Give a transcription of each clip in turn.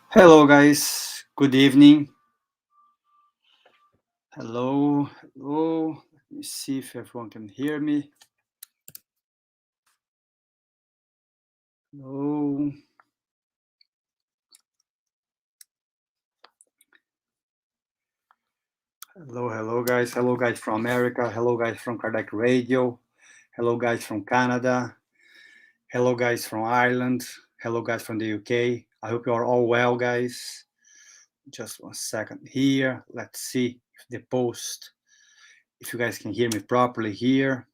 Hello, guys. Good evening. Hello. Let me see if everyone can hear me. Hello. Hello, guys. Hello, guys from America. Hello, guys from Kardec Radio. Hello, guys from Canada. Hello, guys from Ireland. Hello, guys from the UK. I hope you are all well, guys. Just 1 second here. Let's see if the post, if you guys can hear me properly here.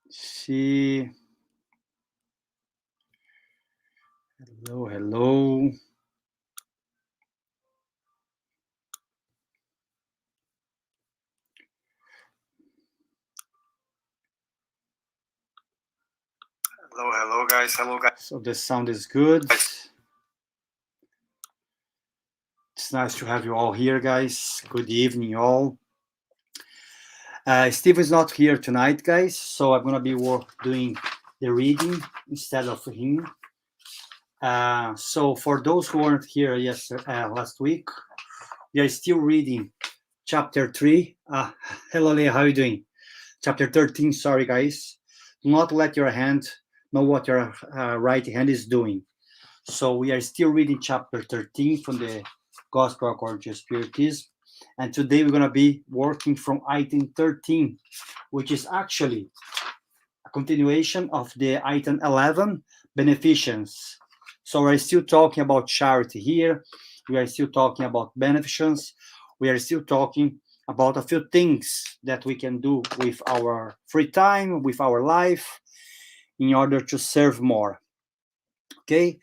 See. Hello. Hello, guys. So the sound is good. It's nice to have you all here, guys. Good evening, all. Steve is not here tonight, guys, so I'm gonna be doing the reading instead of him. So for those who weren't here last week, we are still reading chapter 3. Hello, Leah, how are you doing? Chapter 13, sorry, guys. Do not let your hand know what your right hand is doing. So we are still reading chapter 13 from the Gospel according to Spiritism. And today we're going to be working from item 13, which is actually a continuation of the item 11, beneficence. So we're still talking about charity here. We are still talking about beneficence. We are still talking about a few things that we can do with our free time, with our life, in order to serve more. Okay.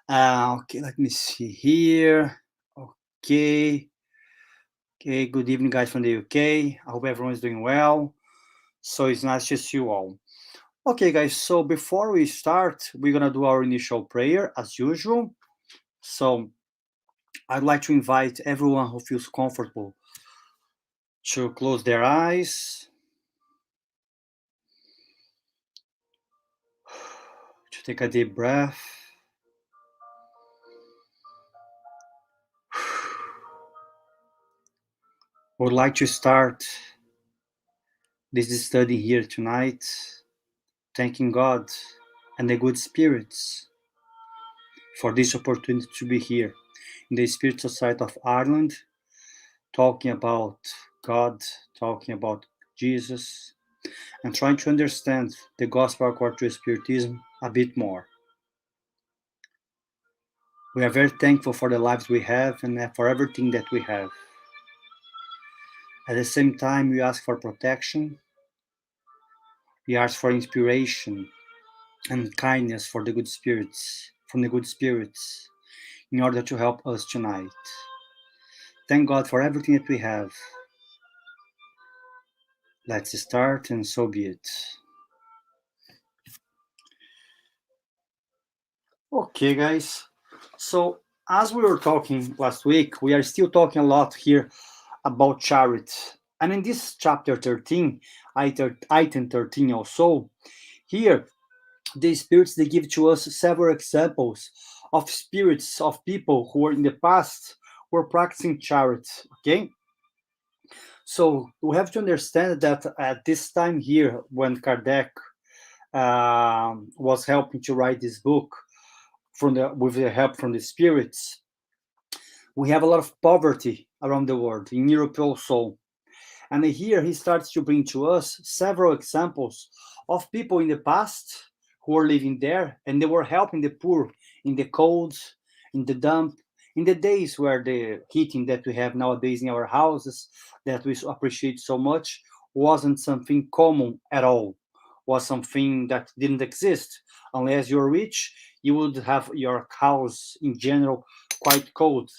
Okay, let me see here. Okay, good evening, guys from the UK. I hope everyone is doing well. So it's nice to see you all. Okay, guys, so before we start, we're going to do our initial prayer as usual. So I'd like to invite everyone who feels comfortable to close their eyes, to take a deep breath. Would like to start this study here tonight, thanking God and the good spirits for this opportunity to be here in the Spirit Society of Ireland, talking about God, talking about Jesus, and trying to understand the Gospel according to Spiritism a bit more. We are very thankful for the lives we have and for everything that we have. At the same time, we ask for protection, we ask for inspiration and kindness for the good spirits, from the good spirits, in order to help us tonight. Thank God for everything that we have. Let's start, and so be it. Okay, guys. So, as we were talking last week, we are still talking a lot here about charity. And in this chapter 13, item 13 also, here, the spirits, they give to us several examples of spirits of people who were in the past were practicing charity, okay? So we have to understand that at this time here, when Kardec was helping to write this book with the help from the spirits, we have a lot of poverty around the world, in Europe also. And here he starts to bring to us several examples of people in the past who were living there, and they were helping the poor in the cold, in the damp, in the days where the heating that we have nowadays in our houses that we appreciate so much wasn't something common at all, was something that didn't exist. Unless you're rich, you would have your house in general quite cold.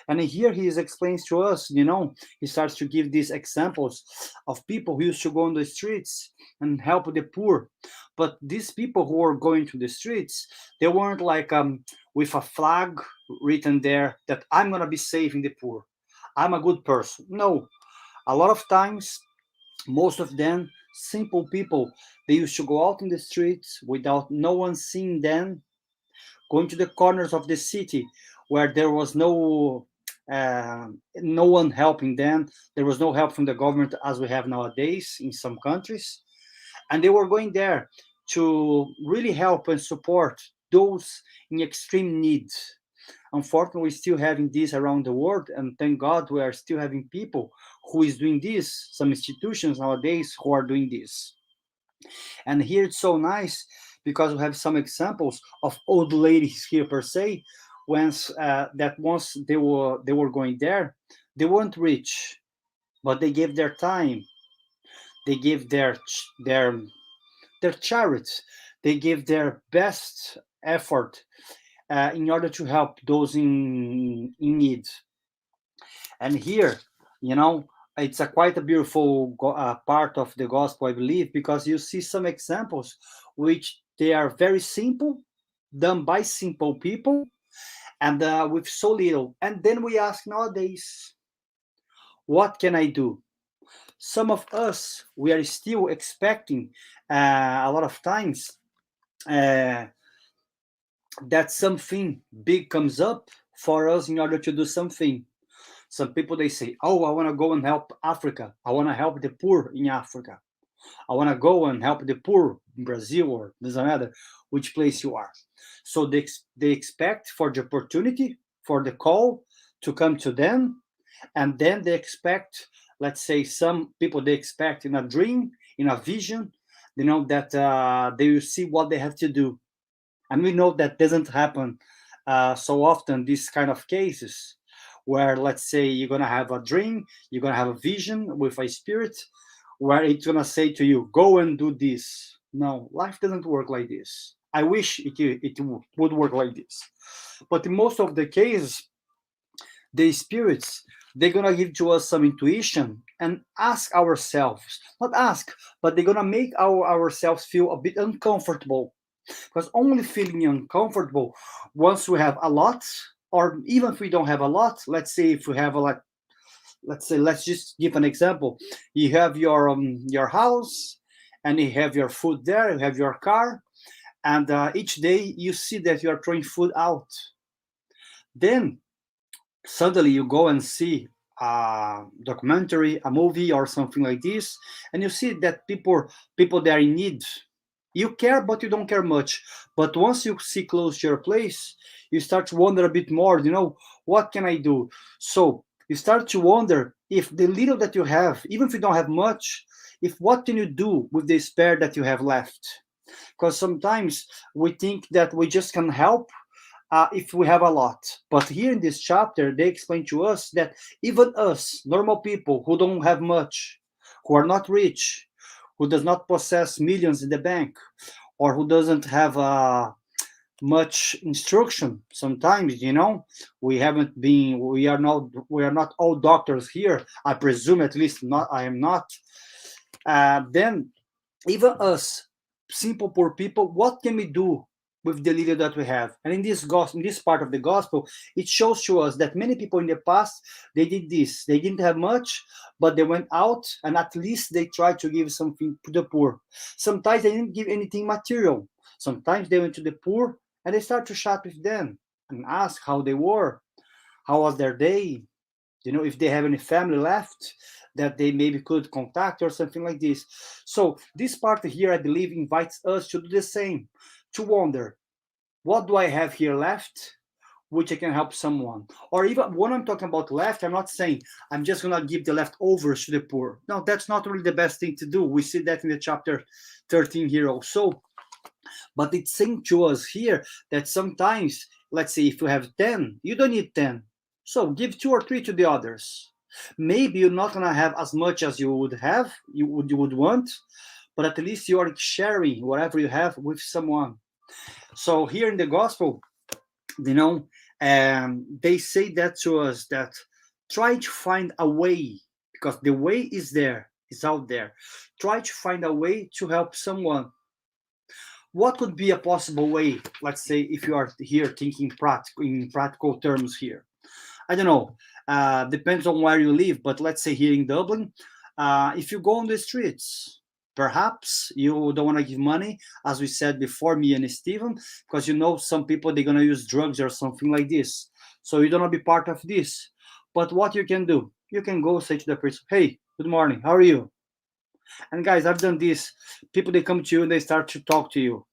And here he explains to us, he starts to give these examples of people who used to go on the streets and help the poor. But these people who were going to the streets, they weren't like with a flag written there that I'm going to be saving the poor. I'm a good person. No, a lot of times, most of them, Simple people, they used to go out in the streets without no one seeing them, going to the corners of the city where there was no one helping them. There was no help from the government as we have nowadays in some countries, and they were going there to really help and support those in extreme need. Unfortunately, we're still having this around the world, and thank God we are still having people who is doing this. Some institutions nowadays who are doing this. And here it's so nice because we have some examples of old ladies here per se. Once they were going there, they weren't rich, but they gave their time, they gave their charity, they gave their best effort in order to help those in need. And here, you know, it's a quite a beautiful part of the gospel, I believe, because you see some examples which they are very simple, done by simple people, and with so little. And then we ask nowadays, what can I do? Some of us, we are still expecting a lot of times uh, that something big comes up for us in order to do something. Some people, they say, oh, I want to go and help Africa. I want to help the poor in Africa. I want to go and help the poor in Brazil, or doesn't matter which place you are. So they expect for the opportunity, for the call to come to them. And then they expect, let's say, some people, they expect in a dream, in a vision, that they will see what they have to do. And we know that doesn't happen so often, these kind of cases where, let's say, you're going to have a dream, you're going to have a vision with a spirit where it's going to say to you, go and do this. No, life doesn't work like this. I wish it would work like this. But in most of the cases, the spirits, they're going to give to us some intuition and ask ourselves, not ask, but they're going to make ourselves feel a bit uncomfortable, because only feeling uncomfortable once we have a lot, or even if we don't have a lot, let's say if we have a lot, let's just give an example. You have your house, and you have your food there, you have your car, and each day you see that you are throwing food out. Then suddenly you go and see a documentary, a movie, or something like this, and you see that people they are in need. You care, but you don't care much. But once you see close to your place, you start to wonder a bit more. What can I do? So you start to wonder if the little that you have, even if you don't have much, if what can you do with the spare that you have left? Because sometimes we think that we just can help if we have a lot. But here in this chapter, they explain to us that even us, normal people who don't have much, who are not rich, who does not possess millions in the bank, or who doesn't have much instruction, sometimes, we are not all doctors here, I presume, at least not, I am not. Then even us, simple poor people, what can we do with the little that we have? And in this part of the gospel, it shows to us that many people in the past, they did this. They didn't have much, but they went out and at least they tried to give something to the poor. Sometimes they didn't give anything material. Sometimes they went to the poor and they started to chat with them and ask how they were, how was their day, if they have any family left that they maybe could contact or something like this. So this part here, I believe, invites us to do the same, to wonder, what do I have here left which I can help someone? Or even when I'm talking about left, I'm not saying I'm just going to give the leftovers to the poor. No, that's not really the best thing to do. We see that in the chapter 13 here also. But it's saying to us here that sometimes, let's say if you have 10, you don't need 10. So give 2 or 3 to the others. Maybe you're not going to have as much as you would have, you would want, but at least you are sharing whatever you have with someone. So here in the gospel, they say that to us, that try to find a way, because the way is there, it's out there. Try to find a way to help someone. What could be a possible way? Let's say if you are here thinking in practical terms here. I don't know. Depends on where you live, but let's say here in Dublin, if you go on the streets, Perhaps you don't want to give money, as we said before, me and Stevan, because some people, they're going to use drugs or something like this. So you don't want to be part of this. But what you can do, you can go say to the person, hey, good morning, how are you? And guys, I've done this. People, they come to you and they start to talk to you,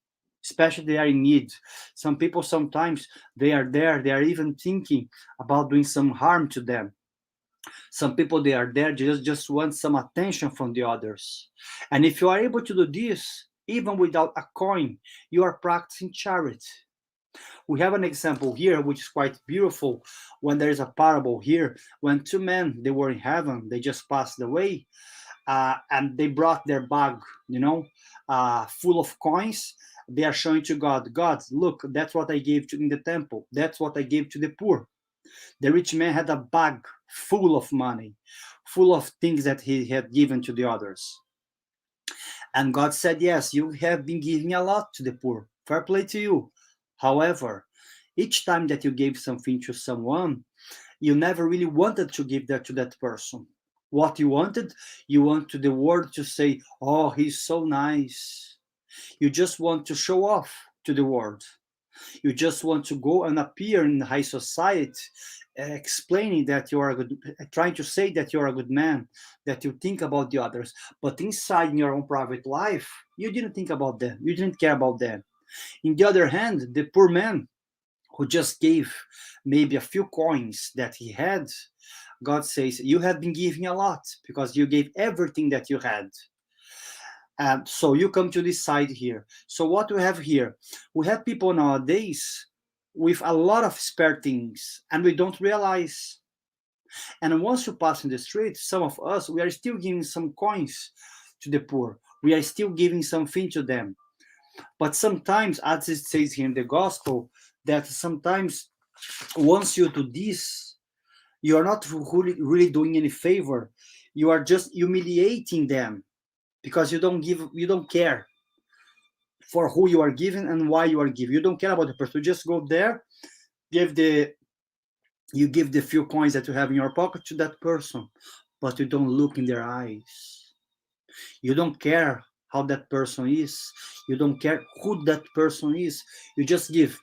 especially they are in need. Some people, sometimes they are there, they are even thinking about doing some harm to them. Some people, they are there just want some attention from the others. And if you are able to do this, even without a coin, you are practicing charity. We have an example here, which is quite beautiful, when there is a parable here, when two men, they were in heaven, they just passed away, and they brought their bag, full of coins. They are showing to God, God, look, that's what I gave to in the temple. That's what I gave to the poor. The rich man had a bag full of money, full of things that he had given to the others. And God said, yes, you have been giving a lot to the poor. Fair play to you. However, each time that you gave something to someone, you never really wanted to give that to that person. What you wanted the world to say, oh, he's so nice. You just want to show off to the world. You just want to go and appear in high society, explaining that you are a good, trying to say that you're a good man, that you think about the others. But inside in your own private life, you didn't think about them. You didn't care about them. In the other hand, the poor man who just gave maybe a few coins that he had, God says, you have been giving a lot because you gave everything that you had. So you come to this side here. So what we have here, we have people nowadays with a lot of spare things, and we don't realize. And once you pass in the street, some of us, we are still giving some coins to the poor. We are still giving something to them. But sometimes, as it says here in the gospel, that sometimes once you do this, you are not really doing any favor. You are just humiliating them because you don't care for who you are giving and why you are giving. You don't care about the person. You just go there, you give the few coins that you have in your pocket to that person, but you don't look in their eyes. You don't care how that person is. You don't care who that person is. You just give.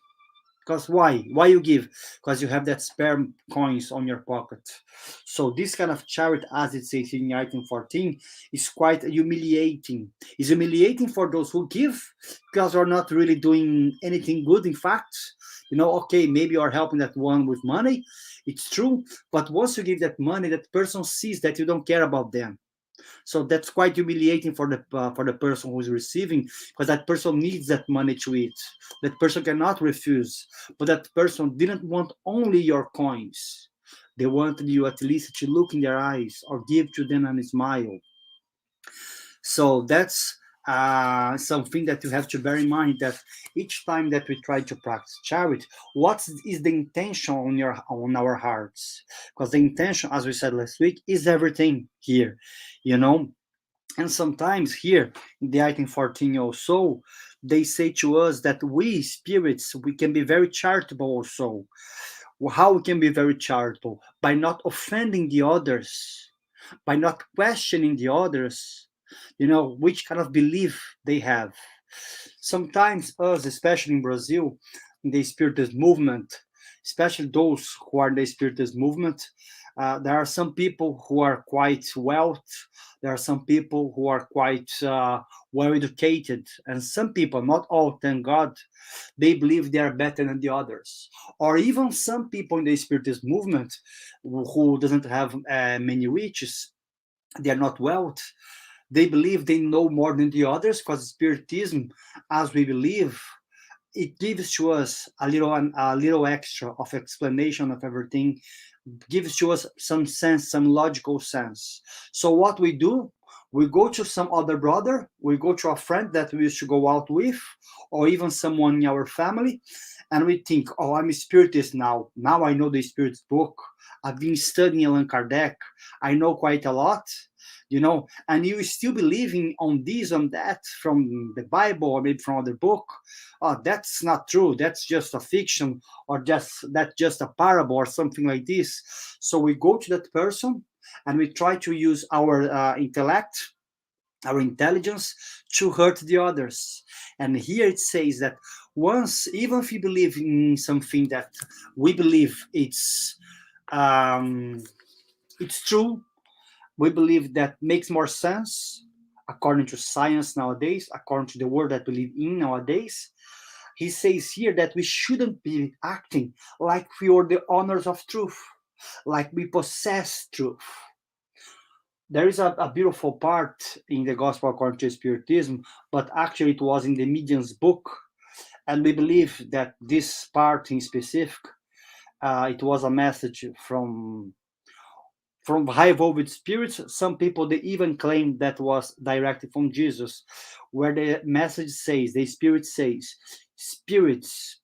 Because why? Why you give? Because you have that spare coins on your pocket. So this kind of charity, as it says in item 14, is quite humiliating. It's humiliating for those who give because they're not really doing anything good. In fact, okay, maybe you're helping that one with money. It's true. But once you give that money, that person sees that you don't care about them. So that's quite humiliating for the person who's receiving, because that person needs that money to eat. That person cannot refuse. But that person didn't want only your coins. They wanted you at least to look in their eyes or give to them a smile. So that's something that you have to bear in mind, that each time that we try to practice charity, what is the intention on our hearts? Because the intention, as we said last week, is everything here, And sometimes here in the item 14 also, they say to us that we spirits, we can be very charitable also. How we can be very charitable? By not offending the others, by not questioning the others, which kind of belief they have. Sometimes us, especially in Brazil, in the Spiritist movement, especially those who are in the Spiritist movement, there are some people who are quite wealthy. There are some people who are quite well educated, and some people, not all, thank God, they believe they are better than the others. Or even some people in the Spiritist movement who doesn't have many riches, they are not wealthy. They believe they know more than the others, because Spiritism, as we believe, it gives to us a little extra of explanation of everything, gives to us some sense, some logical sense. So what we do, we go to some other brother, we go to a friend that we used to go out with, or even someone in our family, and we think, oh, I'm a Spiritist now. Now I know the Spirit book. I've been studying Allan Kardec. I know quite a lot. And you still believing on this, on that, from the Bible or maybe from other book. That's not true. That's just a fiction, or that's just a parable or something like this. So we go to that person and we try to use our intellect our intelligence to hurt the others. And here it says that once, even if we believe in something that we believe it's true, we believe that makes more sense according to science nowadays, according to the word that we live in nowadays. He says here that we shouldn't be acting like we are the owners of truth, like we possess truth. There is a beautiful part in the Gospel according to Spiritism, but actually it was in the Medium's book, and we believe that this part in specific, it was a message from high voltage spirits. Some people, they even claim that was directly from Jesus, where the message says, the spirit says, spirits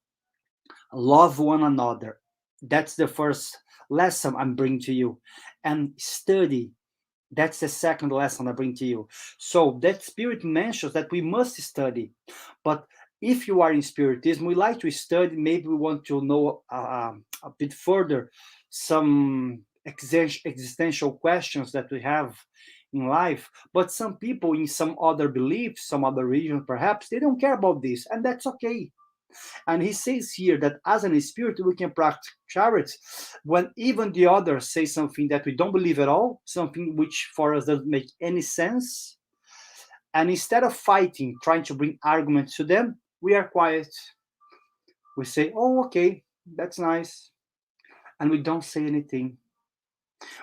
love one another. That's the first lesson I'm bringing to you. And study, that's the second lesson I bring to you. So that spirit mentions that we must study. But if you are in Spiritism, we like to study. Maybe we want to know a bit further some existential questions that we have in life. But some people in some other beliefs, some other religion, perhaps, they don't care about this. And that's okay. And he says here that as an spirit, we can practice charity when even the others say something that we don't believe at all, something which for us doesn't make any sense. And instead of fighting, trying to bring arguments to them, we are quiet. We say, oh, okay, that's nice. And we don't say anything.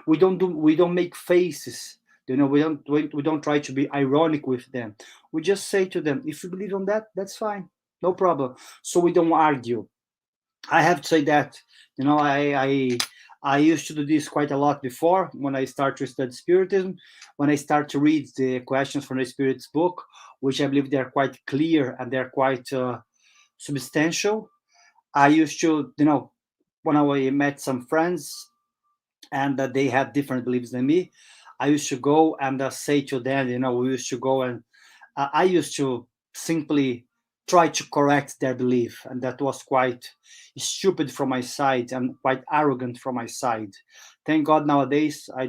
We don't make faces. We don't try to be ironic with them. We just say to them, if you believe on that, that's fine. No problem. So we don't argue. I have to say that I used to do this quite a lot before when I start to study Spiritism, when I start to read the questions from the Spirit's book, which I believe they're quite clear and they're quite substantial. I used to, when I met some friends and that they had different beliefs than me, I used to go and say to them, we used to go and I used to simply try to correct their belief, and that was quite stupid from my side and quite arrogant from my side. Thank God nowadays I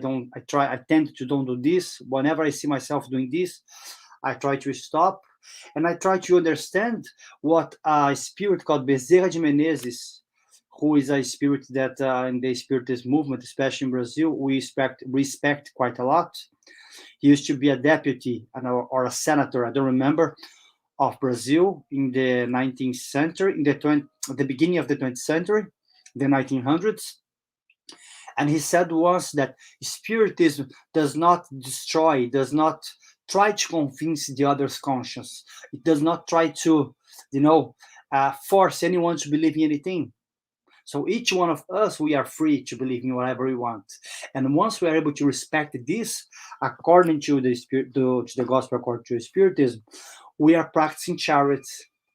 tend to don't do this. Whenever I see myself doing this, I try to stop and I try to understand what a spirit called Bezerra de Menezes, who is a spirit that in the Spiritist movement, especially in Brazil, we respect quite a lot. He used to be a deputy or a senator, I don't remember, of Brazil in the 19th century, the beginning of the 20th century, the 1900s. And he said once that Spiritism does not destroy, does not try to convince the other's conscience. It does not try to, force anyone to believe in anything. So each one of us, we are free to believe in whatever we want. And once we are able to respect this, according to the gospel, according to Spiritism, we are practicing charity.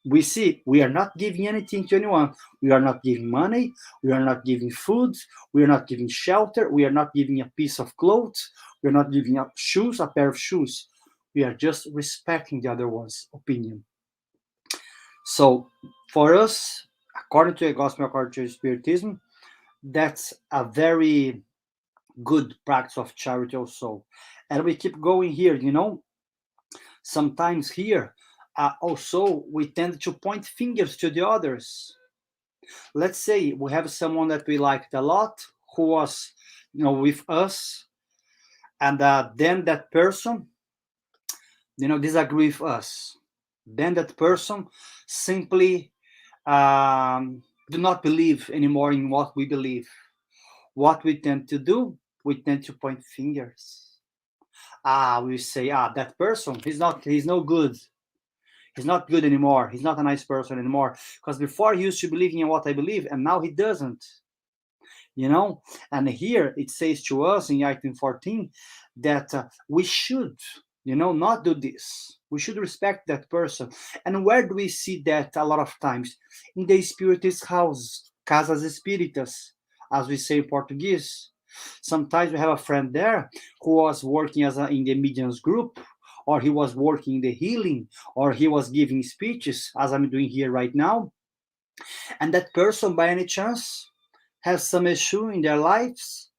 We see we are not giving anything to anyone. We are not giving money. We are not giving food. We are not giving shelter. We are not giving a piece of clothes. We are not giving up shoes, a pair of shoes. We are just respecting the other one's opinion. So for us, according to the gospel, according to Spiritism, that's a very good practice of charity also. And we keep going here, sometimes here, also we tend to point fingers to the others. Let's say we have someone that we liked a lot who was, with us, and then that person, disagree with us. Then that person simply do not believe anymore in what we believe. What we tend to do, we tend to point fingers. We say, that person, he's no good. He's not good anymore. He's not a nice person anymore. Because before he used to believe in what I believe, and now he doesn't. And here it says to us in item 14 that we should, not do this. We should respect that person. And where do we see that a lot of times? In the Spiritist house, Casas Espíritas, as we say in Portuguese. Sometimes we have a friend there who was working in the mediums group, or he was working in the healing, or he was giving speeches, as I'm doing here right now. And that person, by any chance, has some issue in their lives,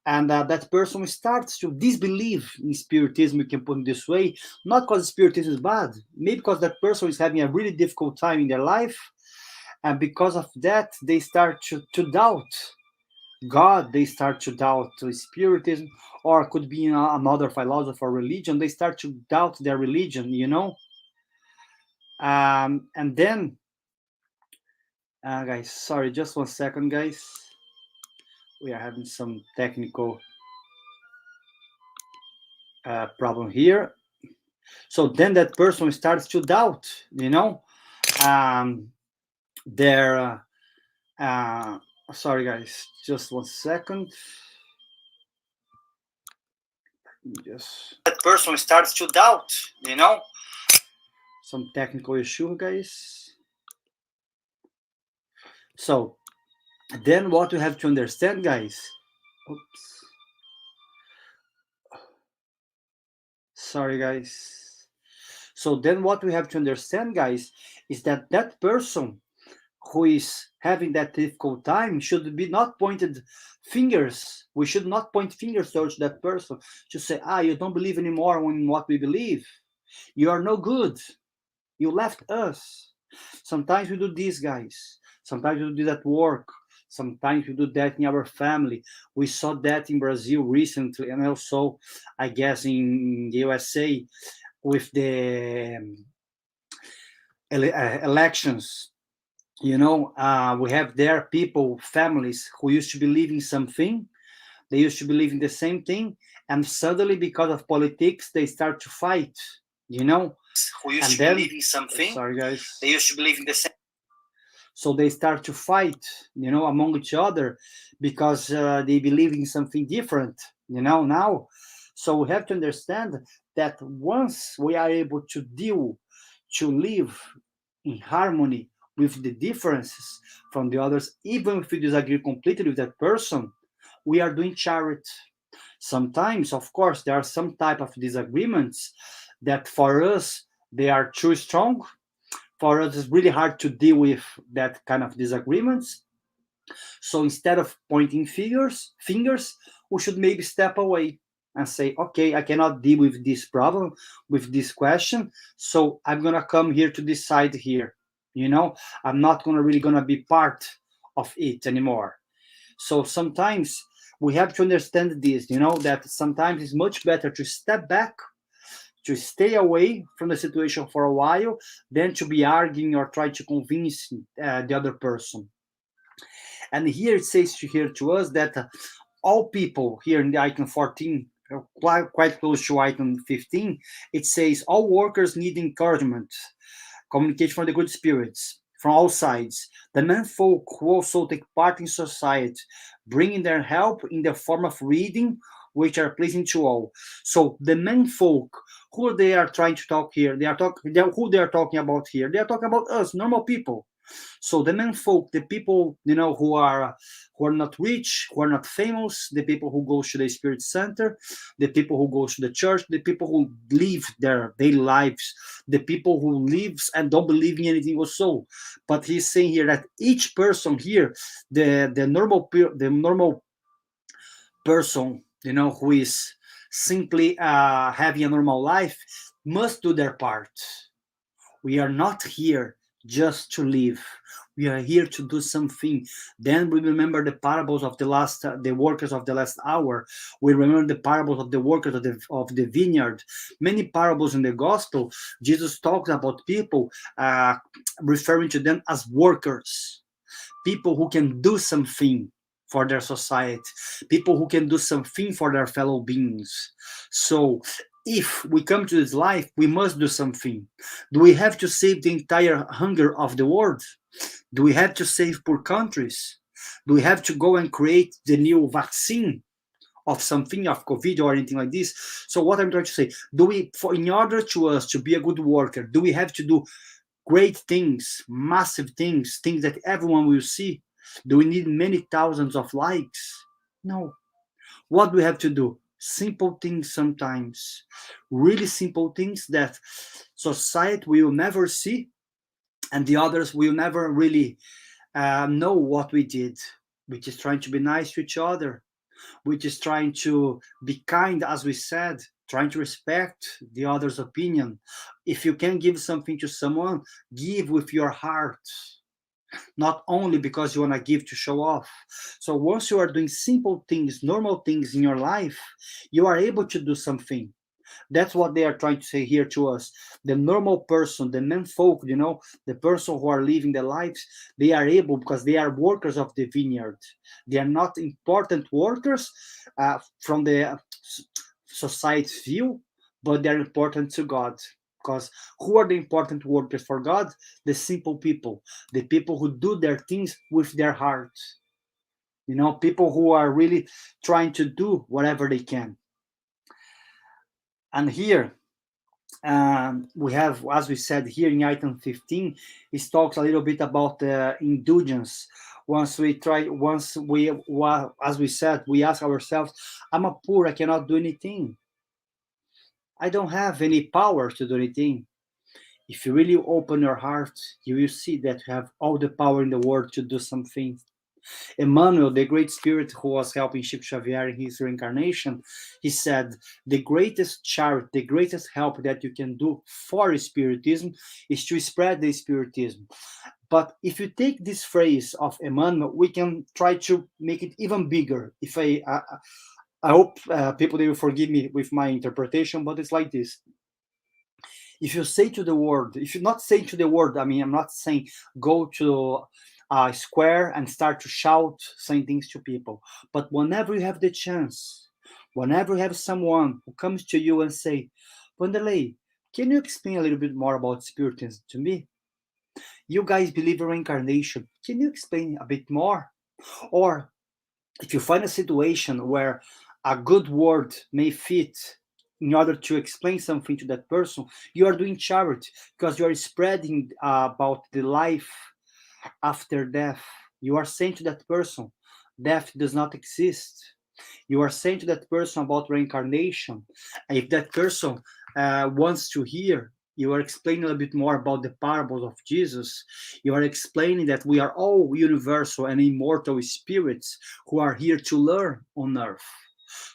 And that person starts to disbelieve in Spiritism, we can put it this way, not because Spiritism is bad, maybe because that person is having a really difficult time in their life, and because of that, they start to doubt God, they start to doubt Spiritism, or it could be another philosophy or religion, they start to doubt their religion, and then, guys, sorry, just 1 second, guys. We are having some technical problem here. So then that person starts to doubt, their. Sorry, guys, just 1 second. Just that person starts to doubt, some technical issue, guys. So then what you have to understand, guys. Oops. Sorry, guys. So then what we have to understand, guys, is that that person who is having that difficult time should be not pointed fingers. We should not point fingers towards that person to say, you don't believe anymore in what we believe. You are no good. You left us. Sometimes we do this, guys. Sometimes we do that work. Sometimes we do that in our family. We saw that in Brazil recently, and also, I guess, in the USA with the elections. We have there people, families who used to believe in something. They used to believe in the same thing, and suddenly, because of politics, they start to fight. Who used to believe in something. Sorry, guys. They used to believe in the same. So they start to fight, among each other because they believe in something different, now. So we have to understand that once we are able to live in harmony with the differences from the others, even if we disagree completely with that person, we are doing charity. Sometimes, of course, there are some type of disagreements that for us, they are too strong. For us, it's really hard to deal with that kind of disagreements. So instead of pointing fingers, we should maybe step away and say, okay, I cannot deal with this problem, with this question, so I'm going to come here to decide here. I'm not really going to be part of it anymore. So sometimes we have to understand this, that sometimes it's much better to step back, to stay away from the situation for a while, than to be arguing or try to convince the other person. And here it says here to us that all people, here in the icon 14, quite close to icon 15, it says all workers need encouragement, communication from the good spirits, from all sides. The men folk who also take part in society, bringing their help in the form of reading, which are pleasing to all. So the men folk, who they are trying to talk here, who they are talking about here? They are talking about us, normal people. So the men folk, the people, who are not rich, who are not famous, the people who go to the spirit center, the people who go to the church, the people who live their daily lives, the people who lives and don't believe in anything also. But he's saying here that each person here, the normal person, who is simply having a normal life, must do their part. We are not here just to live. We are here to do something. Then we remember the parables of the workers of the last hour. We remember the parables of the workers of the vineyard. Many parables in the gospel, Jesus talks about people referring to them as workers, people who can do something for their society, people who can do something for their fellow beings. So if we come to this life, we must do something. Do we have to save the entire hunger of the world? Do we have to save poor countries? Do we have to go and create the new vaccine of something, of COVID or anything like this? So what I'm trying to say, in order to us to be a good worker, do we have to do great things, massive things that everyone will see? Do we need many thousands of likes? No. What do we have to do? Simple things sometimes, really simple things that society will never see, and the others will never really know what we did, which is trying to be nice to each other, which is trying to be kind, as we said, trying to respect the other's opinion. If you can give something to someone, give with your heart, not only because you want to give to show off. So once you are doing simple things, normal things in your life, you are able to do something. That's what they are trying to say here to us. The normal person, the men folk, the person who are living their lives, they are able because they are workers of the vineyard. They are not important workers from the society's view, but they are important to God. Because who are the important workers for God? The simple people, the people who do their things with their heart. People who are really trying to do whatever they can. And here, we have, as we said here in item 15, it talks a little bit about indulgence. As we said, we ask ourselves, I'm a poor, I cannot do anything. I don't have any power to do anything. If you really open your heart, you will see that you have all the power in the world to do something. Emmanuel, the great spirit who was helping Chico Xavier in his reincarnation, he said, the greatest charity, the greatest help that you can do for Spiritism is to spread the Spiritism. But if you take this phrase of Emmanuel, we can try to make it even bigger. I hope people, they will forgive me with my interpretation, but it's like this. If you say to the world, if you not say to the world, I'm not saying go to a square and start to shout, saying things to people. But whenever you have the chance, whenever you have someone who comes to you and say, Wanderley, can you explain a little bit more about Spiritism to me? You guys believe in reincarnation. Can you explain a bit more? Or if you find a situation where a good word may fit in order to explain something to that person, you are doing charity because you are spreading about the life after death. You are saying to that person, death does not exist. You are saying to that person about reincarnation. And if that person wants to hear, you are explaining a little bit more about the parables of Jesus. You are explaining that we are all universal and immortal spirits who are here to learn on earth.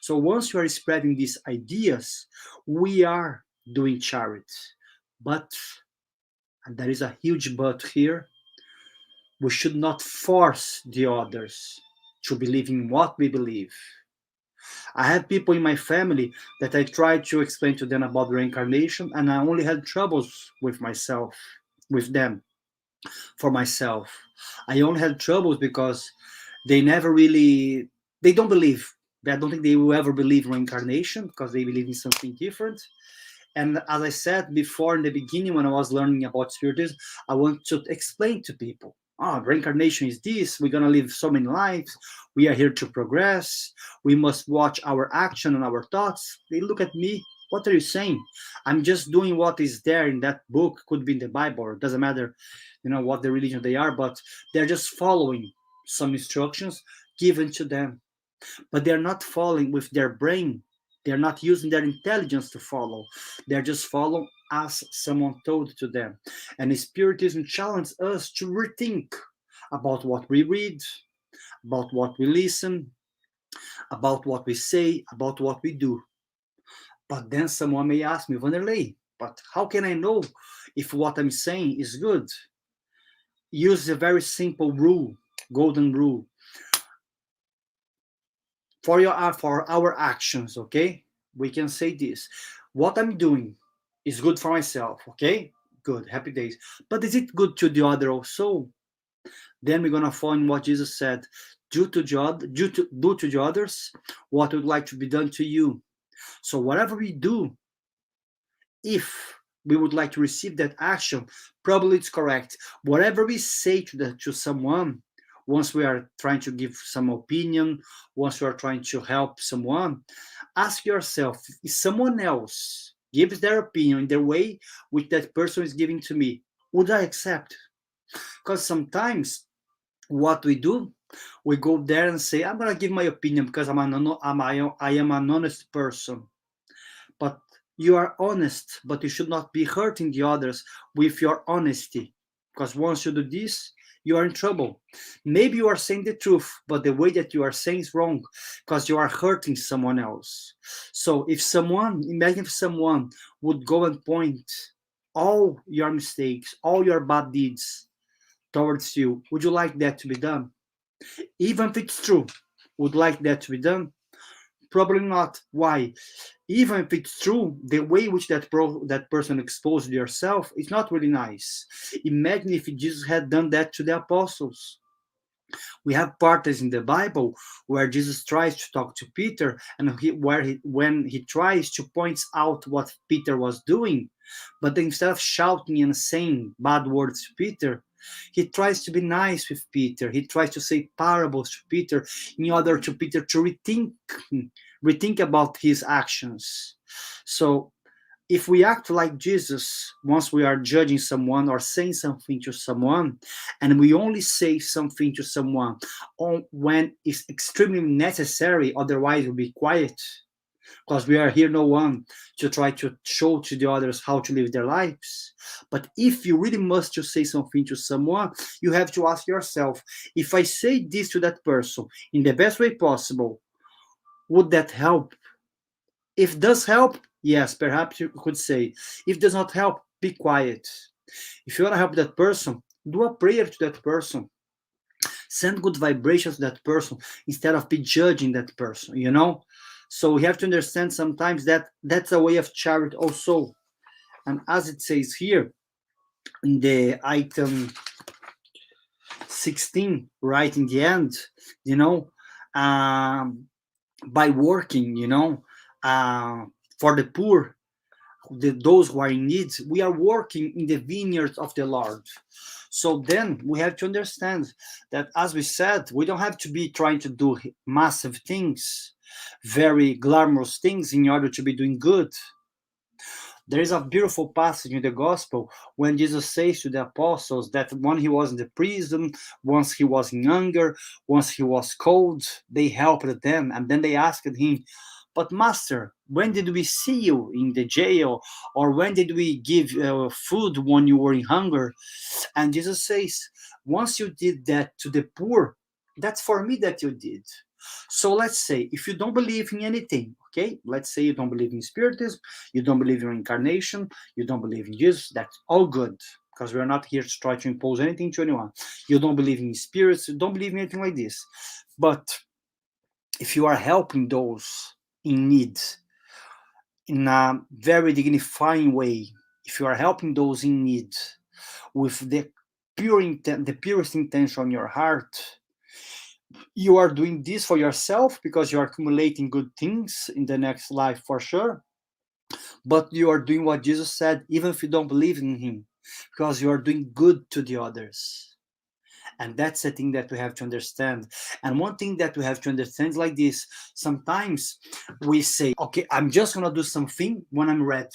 So once you are spreading these ideas, we are doing charity. But, and there is a huge but here, we should not force the others to believe in what we believe. I have people in my family that I tried to explain to them about reincarnation, and I only had troubles with myself, with them, for myself. I only had troubles because they they don't believe. I don't think they will ever believe in reincarnation because they believe in something different. And as I said before in the beginning, when I was learning about Spiritism, I want to explain to people, reincarnation is this, we're going to live so many lives, we are here to progress, we must watch our action and our thoughts. They look at me, what are you saying? I'm just doing what is there in that book, could be in the Bible, it doesn't matter, what the religion they are, but they're just following some instructions given to them. But they're not following with their brain. They're not using their intelligence to follow. They're just following as someone told to them. And Spiritism challenges us to rethink about what we read, about what we listen, about what we say, about what we do. But then someone may ask me, Wanderley, but how can I know if what I'm saying is good? Use a very simple rule, golden rule. For our actions, okay, we can say this: what I'm doing is good for myself, okay, good, happy days. But is it good to the other also? Then we're gonna find what Jesus said: do to the others what would like to be done to you. So whatever we do, if we would like to receive that action, probably it's correct. Whatever we say to someone, once we are trying to give some opinion, once we are trying to help someone, ask yourself, if someone else gives their opinion in the way which that person is giving to me, would I accept? Because sometimes what we do, we go there and say, I'm going to give my opinion because I am an honest person. But you are honest, but you should not be hurting the others with your honesty. Because once you do this, you are in trouble. Maybe you are saying the truth, but the way that you are saying is wrong because you are hurting someone else. So imagine if someone would go and point all your mistakes, all your bad deeds towards you, would you like that to be done? Even if it's true, would like that to be done? Probably not. Why? Even if it's true, the way which that person exposed yourself is not really nice. Imagine if Jesus had done that to the apostles. We have parts in the Bible where Jesus tries to talk to Peter, and when he tries to point out what Peter was doing, but instead of shouting and saying bad words to Peter, he tries to be nice with Peter. He tries to say parables to Peter in order to Peter to rethink about his actions. So if we act like Jesus, once we are judging someone or saying something to someone, and we only say something to someone when it's extremely necessary, otherwise we'll be quiet, because we are here no one to try to show to the others how to live their lives. But if you really must to say something to someone, you have to ask yourself, if I say this to that person in the best way possible, would that help? If does help, yes, perhaps you could say. If does not help, be quiet. If you want to help that person, do a prayer to that person. Send good vibrations to that person instead of be judging that person, you know? So we have to understand sometimes that that's a way of charity also. And as it says here in the item 16, right in the end, you know, by working, for the poor, those who are in need, we are working in the vineyards of the Lord. So then we have to understand that, as we said, we don't have to be trying to do massive things, very glamorous things in order to be doing good. There is a beautiful passage in the gospel when Jesus says to the apostles that when he was in the prison, once he was in hunger, once he was cold, they helped them. And then they asked him, but Master, when did we see you in the jail? Or when did we give food when you were in hunger? And Jesus says, once you did that to the poor, that's for me that you did. So let's say if you don't believe in anything, okay, let's say you don't believe in Spiritism, you don't believe in reincarnation, you don't believe in Jesus, that's all good, because we're not here to try to impose anything to anyone. You don't believe in spirits, you don't believe in anything like this. But if you are helping those in need in a very dignifying way, if you are helping those in need with the purest intention on your heart, you are doing this for yourself because you are accumulating good things in the next life for sure. But you are doing what Jesus said, even if you don't believe in him, because you are doing good to the others. And that's the thing that we have to understand. And one thing that we have to understand is like this. Sometimes we say, okay, I'm just going to do something when I'm ready.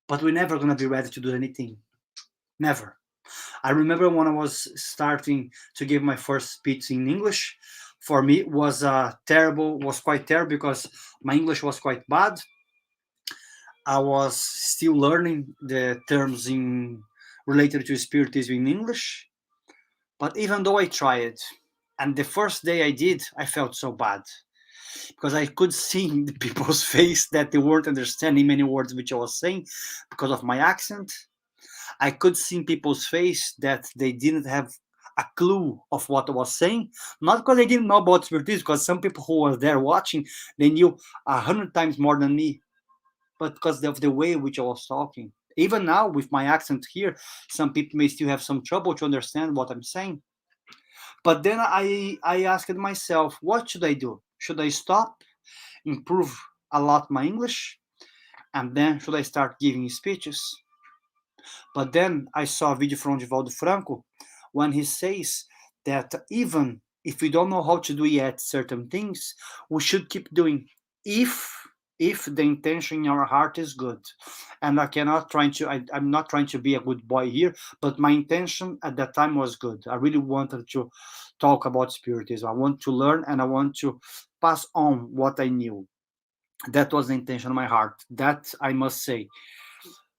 But we're never going to be ready to do anything. Never. I remember when I was starting to give my first speech in English, for me it was quite terrible because my English was quite bad. I was still learning the terms related to Spiritism in English. But even though I tried, and the first day I did, I felt so bad because I could see in the people's face that they weren't understanding many words which I was saying because of my accent. I could see in people's face that they didn't have a clue of what I was saying, not because they didn't know about Spiritism, because some people who were there watching, they knew 100 times more than me, but because of the way in which I was talking. Even now, with my accent here, some people may still have some trouble to understand what I'm saying. But then I asked myself, what should I do? Should I stop, improve a lot my English, and then should I start giving speeches? But then I saw a video from Divaldo Franco when he says that even if we don't know how to do yet certain things, we should keep doing if the intention in our heart is good. And I'm not trying to be a good boy here, but my intention at that time was good. I really wanted to talk about Spiritism. I want to learn and I want to pass on what I knew. That was the intention of my heart. That I must say.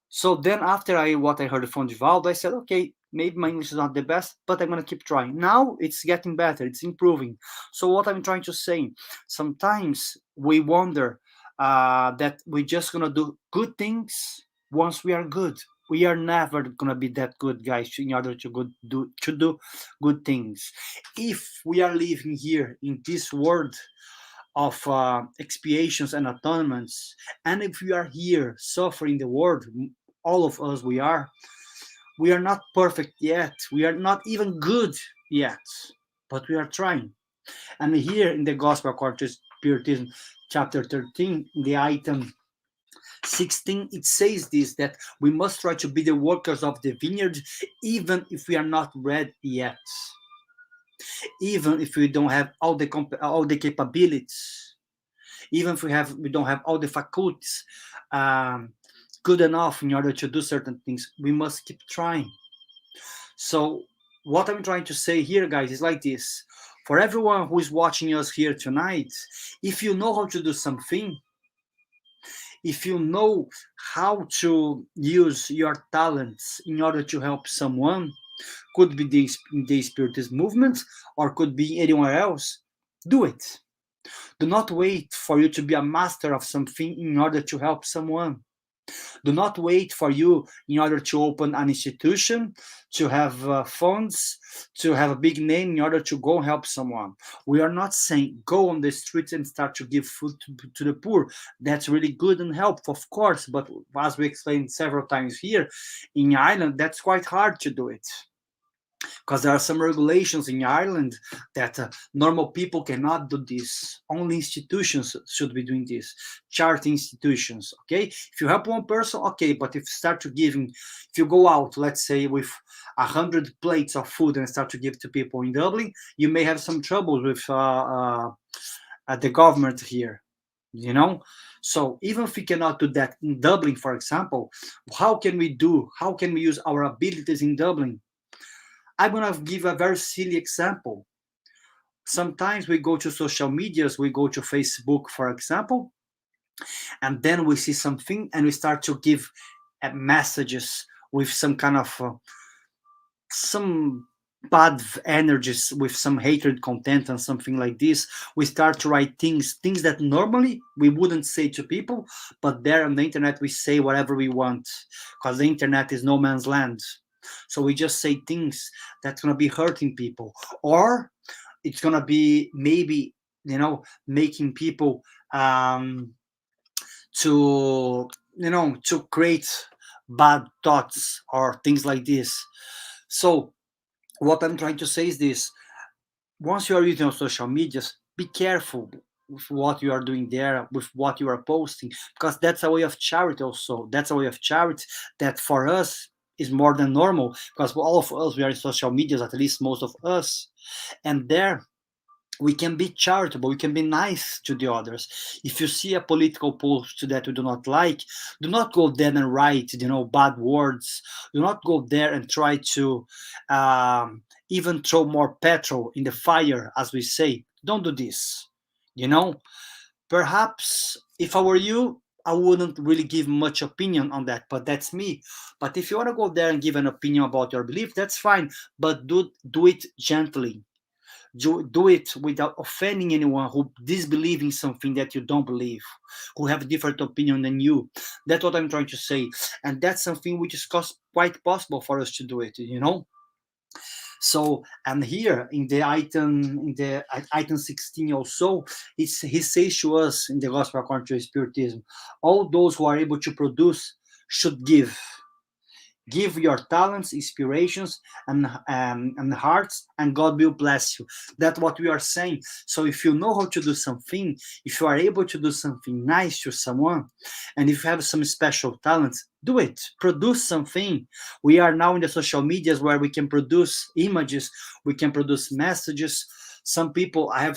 So then after what I heard from Divaldo, I said, okay, Maybe my English is not the best, but I'm going to keep trying. Now it's getting better, it's improving. So what I'm trying to say, sometimes we wonder that we're just going to do good things once we are good. We are never going to be that good, guys, in order to do good things. If we are living here in this world of expiations and atonements, and if we are here suffering the world, all of us we are not perfect yet. We are not even good yet, but we are trying. And here in the Gospel according to Spiritism, chapter 13, the item 16, it says this, that we must try to be the workers of the vineyard, even if we are not ready yet, even if we don't have all the capabilities, even if we don't have all the faculties good enough in order to do certain things. We must keep trying. So what I'm trying to say here, guys, is like this. For everyone who is watching us here tonight, if you know how to do something, if you know how to use your talents in order to help someone, could be the Spiritist movement or could be anywhere else, do it. Do not wait for you to be a master of something in order to help someone. Do not wait for you in order to open an institution, to have funds, to have a big name in order to go help someone. We are not saying go on the streets and start to give food to the poor. That's really good and helpful, of course, but as we explained several times here, in Ireland, that's quite hard to do it. Because there are some regulations in Ireland that normal people cannot do this. Only institutions should be doing this. Charity institutions, okay? If you help one person, okay, but if you start to giving, if you go out, let's say with 100 plates of food and start to give to people in Dublin, you may have some trouble with the government here, you know? So even if we cannot do that in Dublin, for example, how can we use our abilities in Dublin? I'm going to give a very silly example. Sometimes we go to social medias, we go to Facebook, for example, and then we see something and we start to give messages with some kind of some bad energies, with some hatred content and something like this. We start to write things that normally we wouldn't say to people, but there on the internet we say whatever we want, because the internet is no man's land. So we just say things that's going to be hurting people, or it's going to be maybe, making people to create bad thoughts or things like this. So what I'm trying to say is this: once you are using social medias, be careful with what you are doing there, with what you are posting, because that's a way of charity also. That's a way of charity that for us is more than normal, because all of us, we are in social medias, at least most of us, and there we can be charitable, we can be nice to the others. If you see a political post that you do not like, do not go there and write bad words. Do not go there and try to even throw more petrol in the fire, as we say. Don't do this. Perhaps if I were you, I wouldn't really give much opinion on that, but that's me. But if you want to go there and give an opinion about your belief, that's fine, but do it gently. Do it without offending anyone who disbelieves in something that you don't believe, who have a different opinion than you. That's what I'm trying to say. And that's something which is quite possible for us to do it, So, and here in the item 16 also, he says to us in the Gospel according to Spiritism, all those who are able to produce should give. Give your talents, inspirations, and hearts, and God will bless you. That's what we are saying. So if you know how to do something, if you are able to do something nice to someone, and if you have some special talents, do it. Produce something. We are now in the social medias where we can produce images, we can produce messages. Some people, I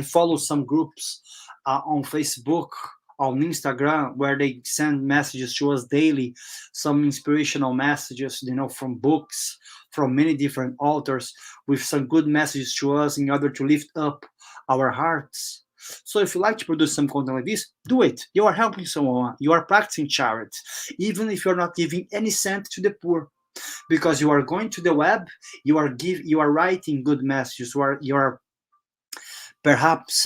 follow some groups on Facebook, on Instagram, where they send messages to us daily, some inspirational messages, from books, from many different authors, with some good messages to us in order to lift up our hearts. So if you like to produce some content like this, do it. You are helping someone. You are practicing charity, even if you're not giving any cent to the poor. because you are going to the web, you are writing good messages, you are perhaps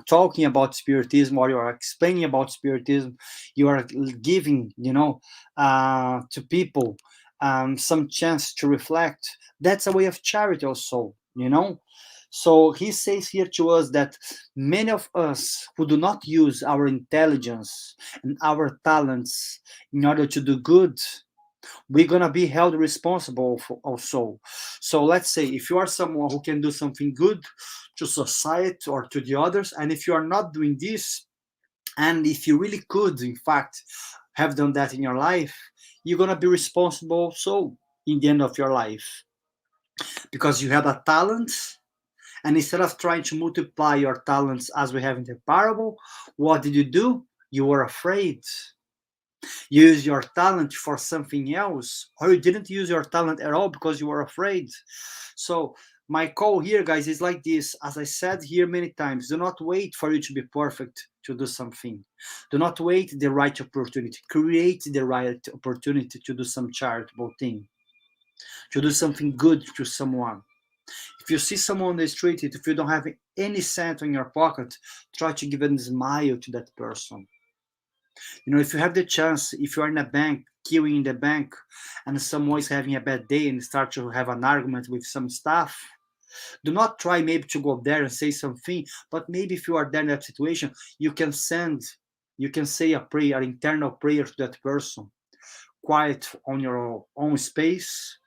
talking about Spiritism, or you are explaining about Spiritism, you are giving, to people some chance to reflect. That's a way of charity also, So he says here to us that many of us who do not use our intelligence and our talents in order to do good, we're going to be held responsible for also. So let's say if you are someone who can do something good to society or to the others, and if you are not doing this, and if you really could in fact have done that in your life, you're going to be responsible also in the end of your life, because you had a talent, and instead of trying to multiply your talents as we have in the parable, what did you do? You were afraid. You use your talent for something else, or you didn't use your talent at all because you were afraid. So my call here, guys, is like this. As I said here many times, do not wait for you to be perfect to do something. Do not wait the right opportunity. Create the right opportunity to do some charitable thing, to do something good to someone. If you see someone on the street, if you don't have any cent in your pocket, try to give a smile to that person. If you have the chance, if you are in a bank, queuing in the bank, and someone is having a bad day and start to have an argument with some staff, do not try maybe to go there and say something, but maybe if you are there in that situation, you can say a prayer, an internal prayer to that person, quiet on your own space,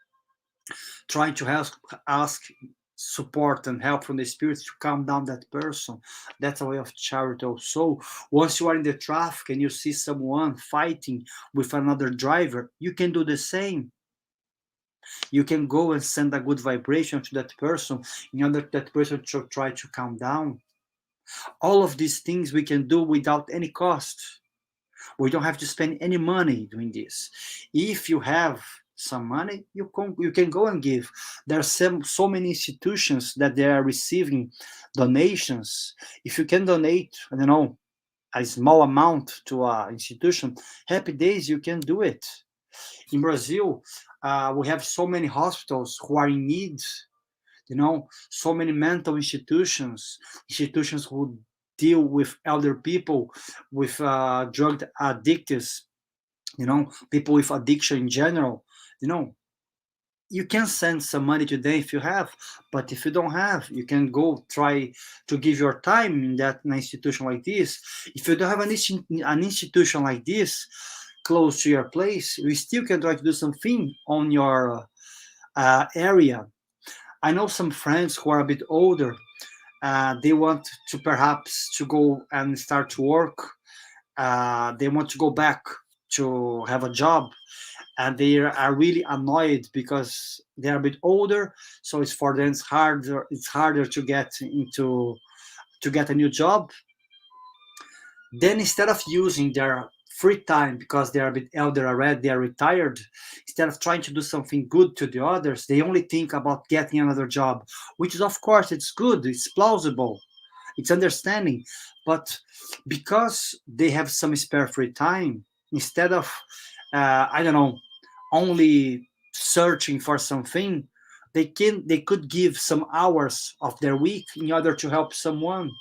trying to ask support and help from the spirits to calm down that person. That's a way of charity also. Once you are in the traffic and you see someone fighting with another driver, you can do the same. You can go and send a good vibration to that person in order that person to try to calm down. All of these things we can do without any cost. We don't have to spend any money doing this. If you have some money, you can go and give. There are so many institutions that they are receiving donations. If you can donate, I don't know, a small amount to an institution, happy days, you can do it. In Brazil, we have so many hospitals who are in need, so many mental institutions who deal with elder people, with drug addicts, people with addiction in general. You can send some money today if you have, but if you don't have, you can go try to give your time in an institution like this. If you don't have an institution like this close to your place, you still can try to do something on your area. I know some friends who are a bit older. They want to perhaps to go and start to work. They want to go back to have a job, and they are really annoyed because they are a bit older. So it's for them it's harder to get a new job. Then instead of using their free time, because they are a bit elder already, they are retired, instead of trying to do something good to the others, they only think about getting another job, which is, of course, it's good, it's plausible, it's understanding. But because they have some spare free time, instead of I don't know, only searching for something, they could give some hours of their week in order to help someone.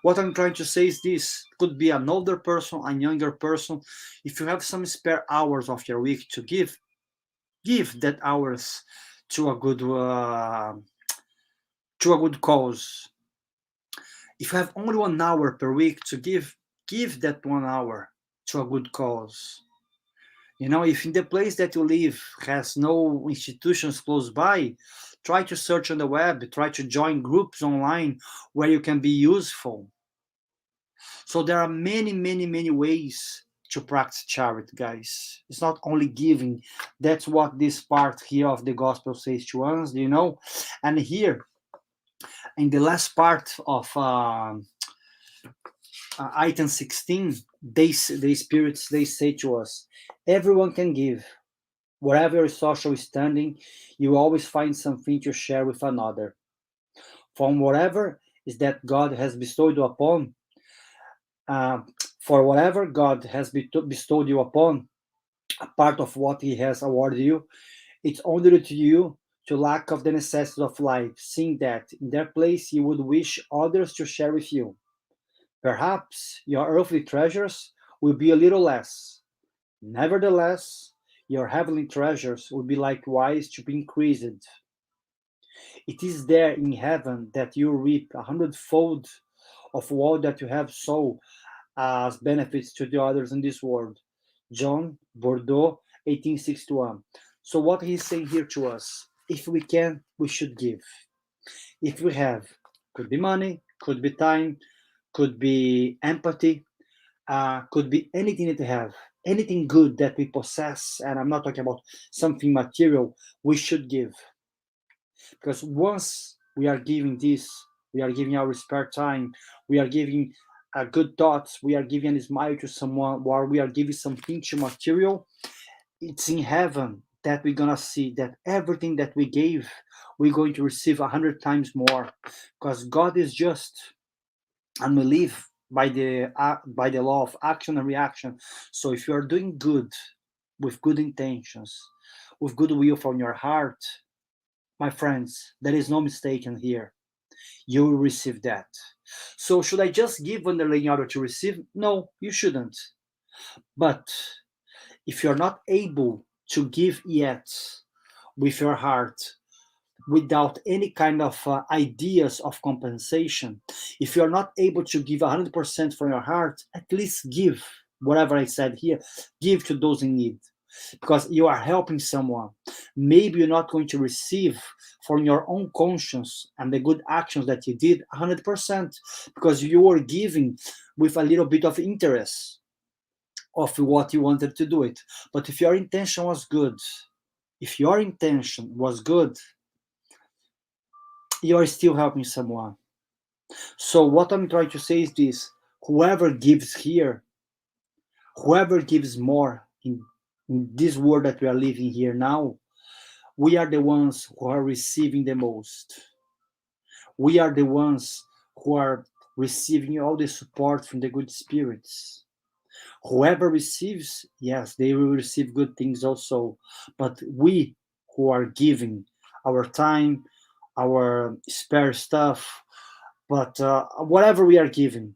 What I'm trying to say is this: could be an older person, a younger person. If you have some spare hours of your week to give that hours to a good cause. If you have only 1 hour per week to give that 1 hour to a good cause. If in the place that you live has no institutions close by, try to search on the web, try to join groups online where you can be useful. So there are many, many, many ways to practice charity, guys. It's not only giving. That's what this part here of the gospel says to us, And here, in the last part of item 16, the spirits, they say to us, everyone can give. Wherever your social standing, you always find something to share with another. From whatever is that God has bestowed you upon, for whatever God has bestowed you upon, a part of what He has awarded you, It's only to you to lack of the necessities of life, seeing that in their place you would wish others to share with you. Perhaps your earthly treasures will be a little less. Nevertheless, your heavenly treasures will be likewise to be increased. It is there in heaven that you reap 100-fold of all that you have sown as benefits to the others in this world. John Bordeaux, 1861. So what he's saying here to us, if we can, we should give. If we have, could be money, could be time, could be empathy, could be anything that we have, anything good that we possess, and I'm not talking about something material, we should give. Because once we are giving this, we are giving our spare time, we are giving good thoughts, we are giving a smile to someone, or we are giving something to material, it's in heaven that we're gonna see that everything that we gave, we're going to receive 100 times more, because God is just, and we live by the law of action and reaction. So if you are doing good with good intentions, with goodwill from your heart, my friends, there is no mistake in here. You will receive that. So should I just give Wanderley in order to receive? No, you shouldn't. But if you're not able to give yet with your heart, without any kind of ideas of compensation, if you're not able to give 100% from your heart, at least give whatever I said here, give to those in need, because you are helping someone. Maybe you're not going to receive from your own conscience and the good actions that you did 100%, because you were giving with a little bit of interest of what you wanted to do it. But if your intention was good, you are still helping someone. So what I'm trying to say is this: whoever gives here, whoever gives more in this world that we are living here now, we are the ones who are receiving the most. We are the ones who are receiving all the support from the good spirits. Whoever receives, yes, they will receive good things also. But we who are giving our time, our spare stuff, but whatever we are giving,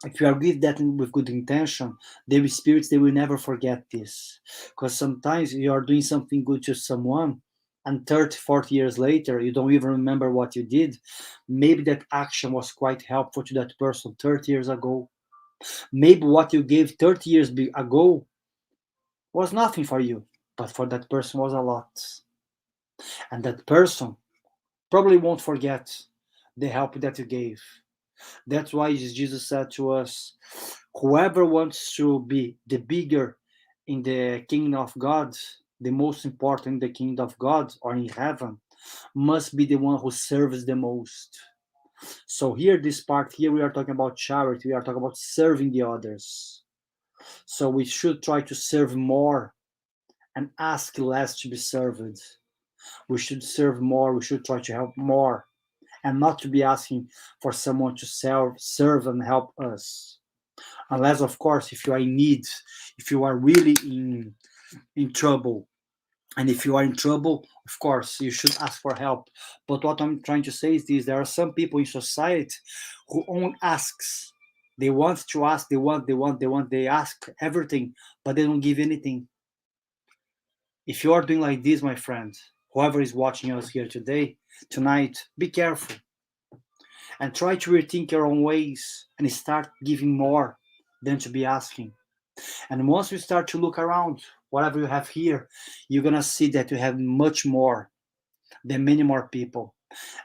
if you are give that with good intention, the spirits, they will never forget this. Because sometimes you are doing something good to someone, and 30, 40 years later, you don't even remember what you did. Maybe that action was quite helpful to that person 30 years ago. Maybe what you gave 30 years ago was nothing for you, but for that person was a lot. And that person probably won't forget the help that you gave. That's why Jesus said to us, whoever wants to be the bigger in the kingdom of God, the most important in the kingdom of God or in heaven, must be the one who serves the most. So here, this part here, we are talking about charity, we are talking about serving the others. So we should try to serve more and ask less to be served. We should serve more, we should try to help more, and not to be asking for someone to serve and help us. Unless, of course, if you are in need, if you are really in trouble, and if you are in trouble, of course, you should ask for help. But what I'm trying to say is this: there are some people in society who only asks. They want to ask, they ask everything, but they don't give anything. If you are doing like this, my friend, whoever is watching us here tonight, be careful and try to rethink your own ways and start giving more than to be asking. And once you start to look around, whatever you have here, you're gonna see that you have much more than many more people.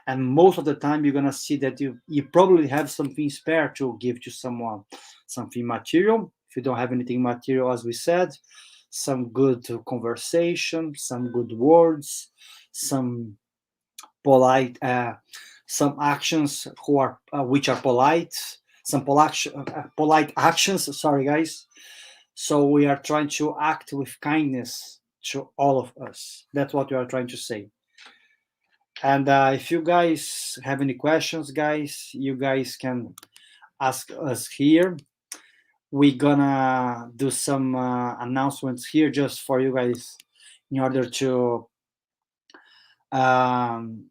And most of the time, you're gonna see that you probably have something spare to give to someone, something material. If you don't have anything material, as we said, some good conversation, some good words, some polite, some actions which are polite, some polite actions. Sorry, guys. So we are trying to act with kindness to all of us. That's what we are trying to say. And if you guys have any questions, guys, you guys can ask us here. We're gonna do some announcements here just for you guys in order to um,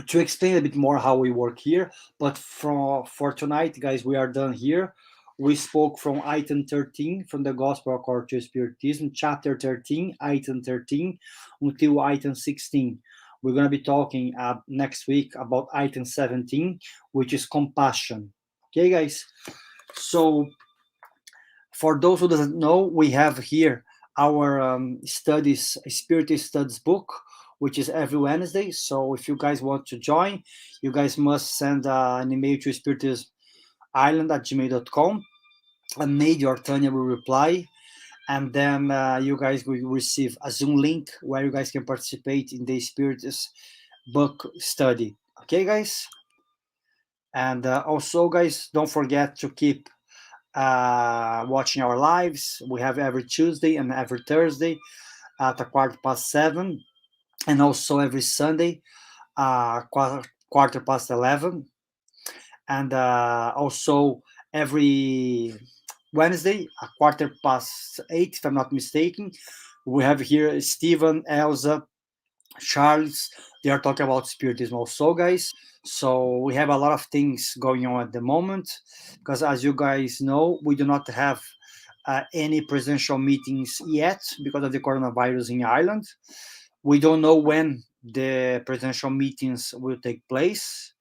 to explain a bit more how we work here. But for tonight, guys, we are done here. We spoke from item 13 from the Gospel according to Spiritism, chapter 13, item 13, until item 16. We're going to be talking next week about item 17, which is compassion. Okay, guys? So, for those who doesn't know, we have here our studies, Spiritist Studies book, which is every Wednesday. So if you guys want to join, you guys must send an email to spiritismisland@gmail.com, and Nady or Tanya will reply. And then you guys will receive a Zoom link where you guys can participate in the Spiritist book study. Okay, guys? And also, guys, don't forget to keep watching our lives. We have every Tuesday and every Thursday at 7:15, and also every Sunday, 11:15, and also every Wednesday, 8:15, if I'm not mistaken. We have here Stevan, Elsa, Charles. They are talking about Spiritism also, guys. So we have a lot of things going on at the moment, because as you guys know, we do not have any presidential meetings yet because of the coronavirus in Ireland. We don't know when the presidential meetings will take place.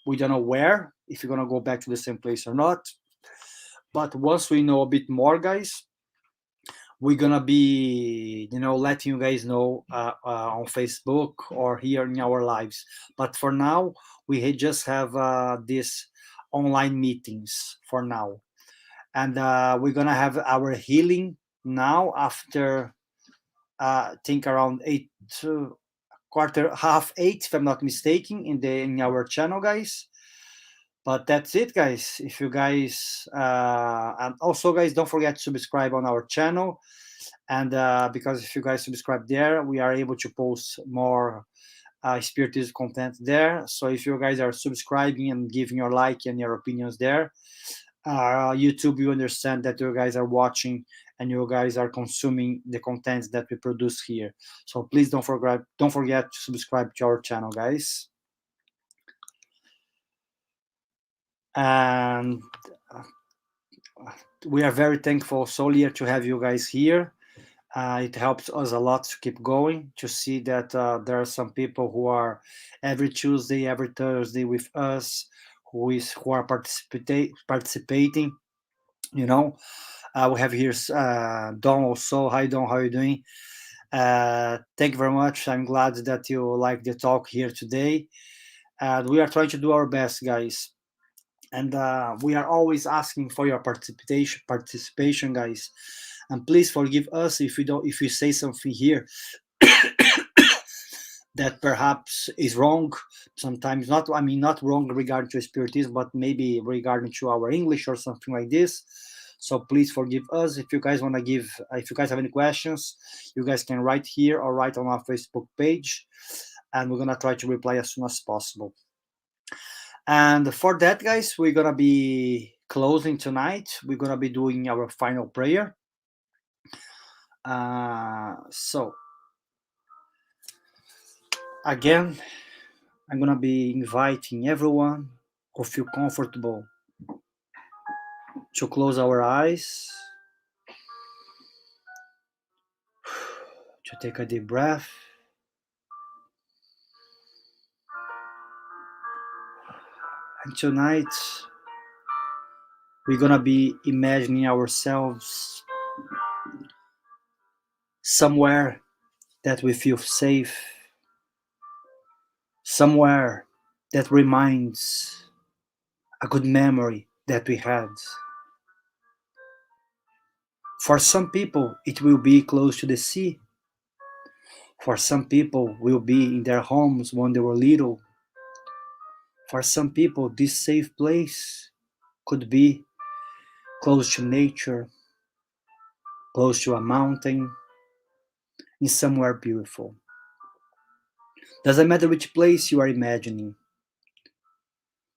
We don't know where, if you're going to go back to the same place or not. But once we know a bit more, guys, we're gonna be letting you guys know on Facebook or here in our lives. But for now, we just have these online meetings for now, and we're gonna have our healing now after I think around 8 to half 8, if I'm not mistaken, in our channel, guys. But that's it, guys. If you guys and also, guys, don't forget to subscribe on our channel. And because if you guys subscribe there, we are able to post more Spiritism content there. So if you guys are subscribing and giving your like and your opinions there, YouTube, you understand that you guys are watching and you guys are consuming the contents that we produce here. So please don't forget to subscribe to our channel, guys. And we are very thankful, Solier, to have you guys here. It helps us a lot to keep going, to see that there are some people who are every Tuesday, every Thursday with us, who are participating. We have here Don also. Hi, Don. How are you doing? Thank you very much. I'm glad that you like the talk here today. We are trying to do our best, guys. And we are always asking for your participation, guys. And please forgive us if we say something here that perhaps is wrong. Sometimes not wrong regarding to Spiritism, but maybe regarding to our English or something like this. So please forgive us. If you guys have any questions, you guys can write here or write on our Facebook page, and we're gonna try to reply as soon as possible. And for that, guys, we're gonna be closing tonight. We're gonna be doing our final prayer. So again, I'm gonna be inviting everyone who feel comfortable to close our eyes, to take a deep breath, and tonight we're gonna be imagining ourselves somewhere that we feel safe, somewhere that reminds a good memory that we had. For some people, it will be close to the sea. For some people, will be in their homes when they were little. For some people, this safe place could be close to nature, close to a mountain, in somewhere beautiful. Doesn't matter which place you are imagining.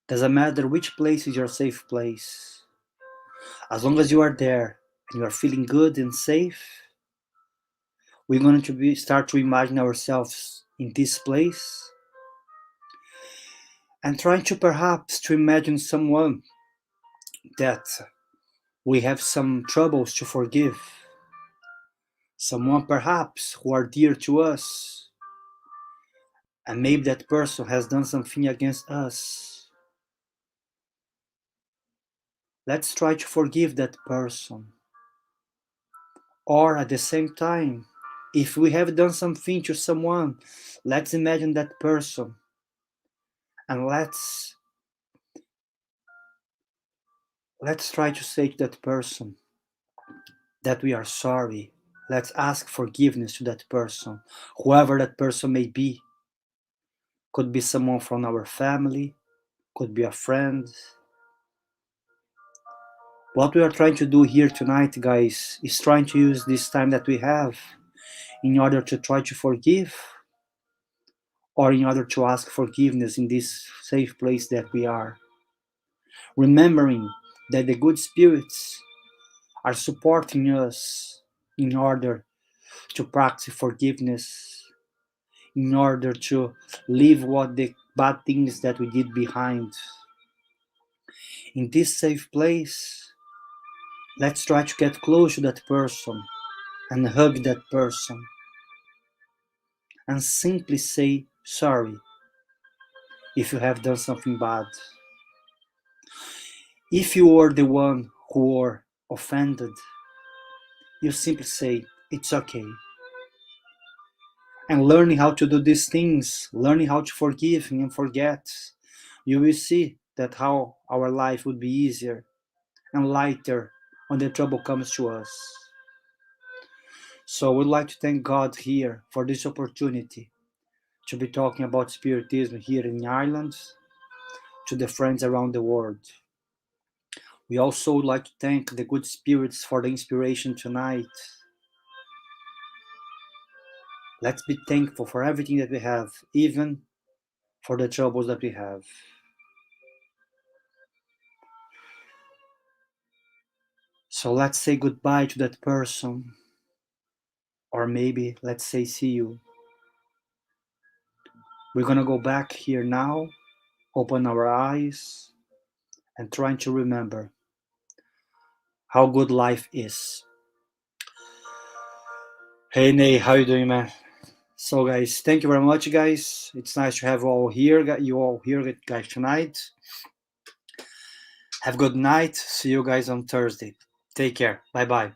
Doesn't matter which place is your safe place. As long as you are there and you are feeling good and safe, we're going to start to imagine ourselves in this place, and trying to perhaps to imagine someone that we have some troubles to forgive, someone perhaps who are dear to us, and maybe that person has done something against us. Let's try to forgive that person. Or at the same time, if we have done something to someone, let's imagine that person and let's try to say to that person that we are sorry. Let's ask forgiveness to that person, whoever that person may be. Could be someone from our family, could be a friend. What we are trying to do here tonight, guys, is trying to use this time that we have in order to try to forgive, or in order to ask forgiveness in this safe place that we are. Remembering that the good spirits are supporting us in order to practice forgiveness, in order to leave what the bad things that we did behind. In this safe place, let's try to get close to that person and hug that person and simply say sorry if you have done something bad. If you were the one who were offended, you simply say it's okay. And learning how to do these things, learning how to forgive and forget, you will see that how our life would be easier and lighter when the trouble comes to us. So we'd like to thank God here for this opportunity to be talking about Spiritism here in Ireland to the friends around the world. We also would like to thank the good spirits for the inspiration tonight. Let's be thankful for everything that we have, even for the troubles that we have. So let's say goodbye to that person, or maybe let's say see you. We're gonna go back here now, open our eyes, and trying to remember how good life is. Hey Nate, how you doing, man? So guys, thank you very much, guys. It's nice to have you all here, guys, tonight. Have a good night. See you guys on Thursday. Take care. Bye bye.